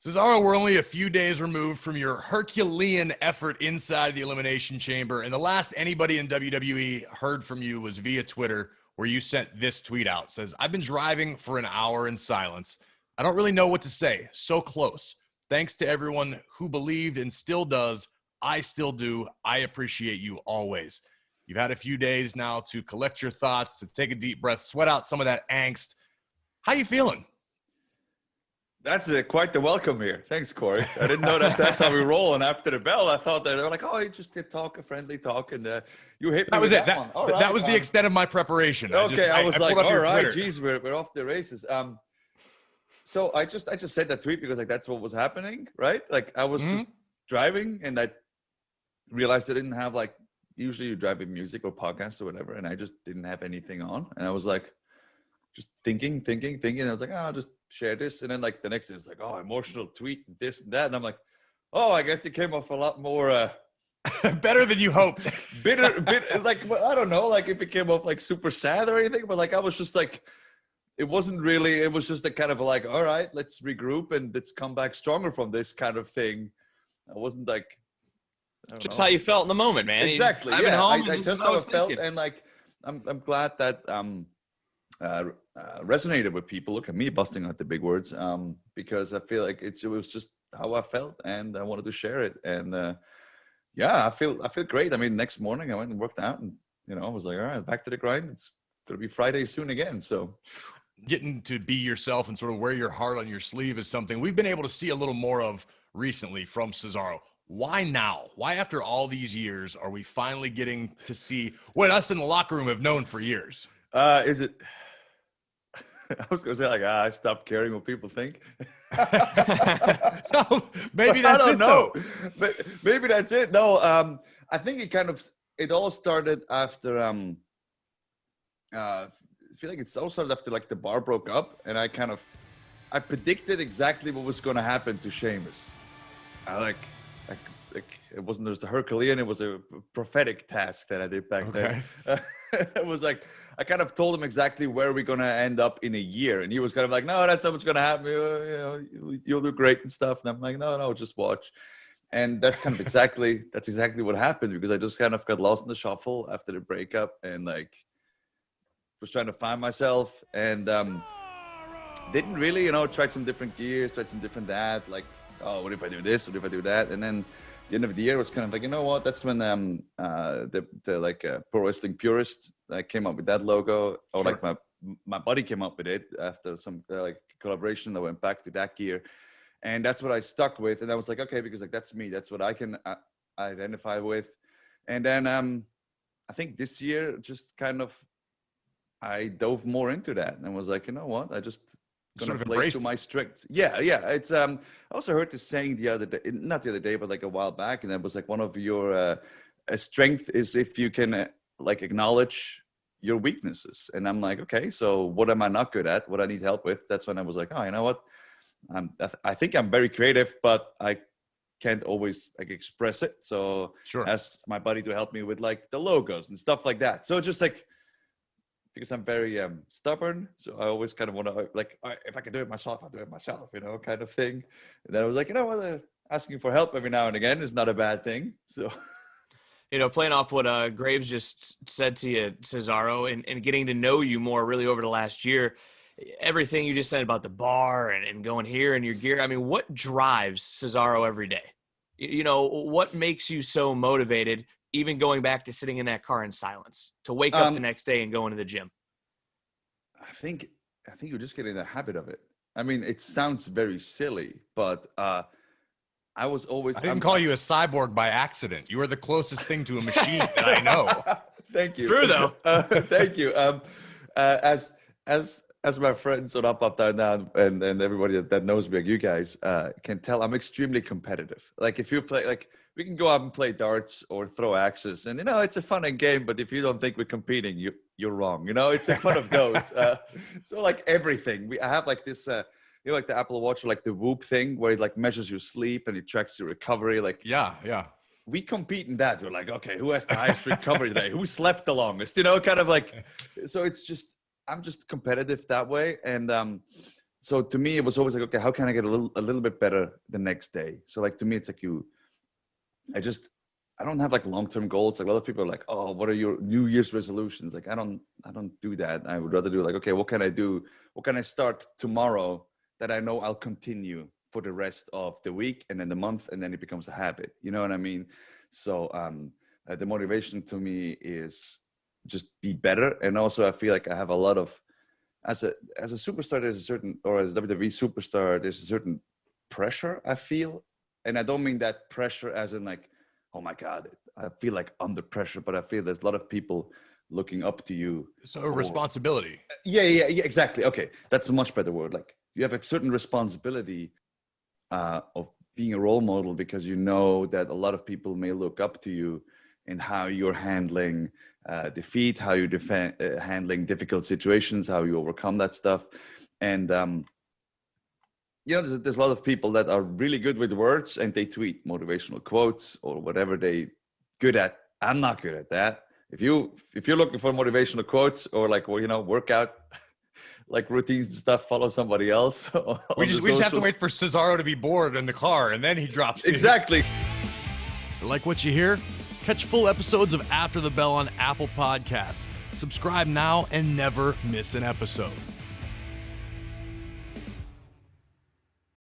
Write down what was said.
Cesaro, we're only a few days removed from your Herculean effort inside the Elimination Chamber, and the last anybody in WWE heard from you was via Twitter, where you sent this tweet out. It says, I've been driving for an hour in silence. I don't really know what to say. So close. Thanks to everyone who believed and still does. I still do. I appreciate you always. You've had a few days now to collect your thoughts, to take a deep breath, sweat out some of that angst. How you feeling? That's quite the welcome here. Thanks, Corey. I didn't know that's how we roll. And after the bell, I thought that they were like, oh, you just did talk, a friendly talk. And you hit me that with was it. that one. All right, that was the extent of my preparation. Okay, I was like, all right, Twitter. geez, we're off the races. So I just said that tweet because like that's what was happening, right? Like I was just driving and I realized I didn't have like, usually you drive with music or podcasts or whatever. And I just didn't have anything on. And I was like, just thinking. And I was like, oh, I'll just share this. And then like the next day, it's like, oh, emotional tweet, this and that. And I'm like, oh, I guess it came off a lot more better than you hoped. bitter, like, well, I don't know, like if it came off like super sad or anything, but like I was just like, it wasn't really, it was just a kind of like, all right, let's regroup and let's come back stronger from this kind of thing. I wasn't like, just how you felt in the moment, man. Exactly. Yeah, home, I just how I felt, thinking. And like, I'm glad that resonated with people. Look at me busting out the big words, because I feel like it was just how I felt, and I wanted to share it. And yeah, I feel great. I mean, next morning I went and worked out, and I was like, all right, back to the grind. It's gonna be Friday soon again. So getting to be yourself and sort of wear your heart on your sleeve is something we've been able to see a little more of recently from Cesaro. Why now? Why after all these years are we finally getting to see what us in the locker room have known for years? Is it? I was going to say, like, I stopped caring what people think. No, maybe that's I don't know. But maybe that's it. No, I think it all started after, I feel like it all started after, like, the bar broke up. And I predicted exactly what was going to happen to Sheamus. It wasn't just a Herculean, it was a prophetic task that I did back then. It was like, I kind of told him exactly where we're going to end up in a year. And he was kind of like, no, that's not what's going to happen. You'll do great and stuff. And I'm like, no, just watch. And that's kind of exactly what happened, because I just kind of got lost in the shuffle after the breakup and like was trying to find myself and didn't really, tried some different gears, tried some different that, like, oh, what if I do this? What if I do that? And then the end of the year was kind of like, you know what? That's when the pro wrestling purist came up with that logo, or sure. like my buddy came up with it after some like collaboration that went back to that gear, and that's what I stuck with. And I was like, okay, because like that's me, that's what I can identify with. And then I think this year just kind of I dove more into that and was like, you know what? I just gonna play to my strengths. Yeah. It's I also heard this saying the other day, not the other day, but like a while back, and that was like one of your strength is if you can like acknowledge your weaknesses. And I'm like, okay, so what am I not good at? What I need help with? That's when I was like, oh, you know what? I think I'm very creative, but I can't always like express it. So sure, asked my buddy to help me with like the logos and stuff like that. So just like, because I'm very stubborn, so I always kind of want to like, all right, if I can do it myself, I'll do it myself, kind of thing. And then I was like, you know what, asking for help every now and again is not a bad thing. So, playing off what Graves just said to you, Cesaro, and getting to know you more really over the last year, everything you just said about the bar and going here and your gear. I mean, what drives Cesaro every day? What makes you so motivated? Even going back to sitting in that car in silence, to wake up the next day and go into the gym? I think you're just getting the habit of it. I mean, it sounds very silly, but I didn't call you a cyborg by accident. You are the closest thing to a machine that I know. Thank you. True, though. Thank you. As my friends on Up, Down, Down, and everybody that knows me, like you guys, can tell, I'm extremely competitive. Like if you play, like we can go out and play darts or throw axes, and it's a fun game. But if you don't think we're competing, you're wrong. It's like one of those. So like everything, I have like this. Like the Apple Watch, or like the Whoop thing, where it like measures your sleep and it tracks your recovery. Like yeah. We compete in that. We're like, okay, who has the highest recovery today? Who slept the longest? Kind of like. So it's just, I'm just competitive that way, and so to me, it was always like, okay, how can I get a little bit better the next day? So like to me, it's like I don't have like long-term goals. Like a lot of people are like, oh, what are your New Year's resolutions? Like I don't do that. I would rather do like, okay, what can I do? What can I start tomorrow that I know I'll continue for the rest of the week and then the month, and then it becomes a habit. You know what I mean? So the motivation to me is just be better. And also I feel like I have a lot of, as a superstar, there's a certain, or as a WWE superstar, there's a certain pressure I feel. And I don't mean that pressure as in like, oh my God, I feel like under pressure, but I feel there's a lot of people looking up to you. So responsibility. Yeah, exactly. Okay. That's a much better word. Like you have a certain responsibility of being a role model, because you know that a lot of people may look up to you in how you're handling defeat, how you're handling difficult situations, how you overcome that stuff. And, there's a lot of people that are really good with words and they tweet motivational quotes or whatever they good at. I'm not good at that. If you're looking for motivational quotes or like, workout, like routines and stuff, follow somebody else. We just have to wait for Cesaro to be bored in the car, and then he drops. Exactly. Like what you hear? Catch full episodes of After the Bell on Apple Podcasts. Subscribe now and never miss an episode.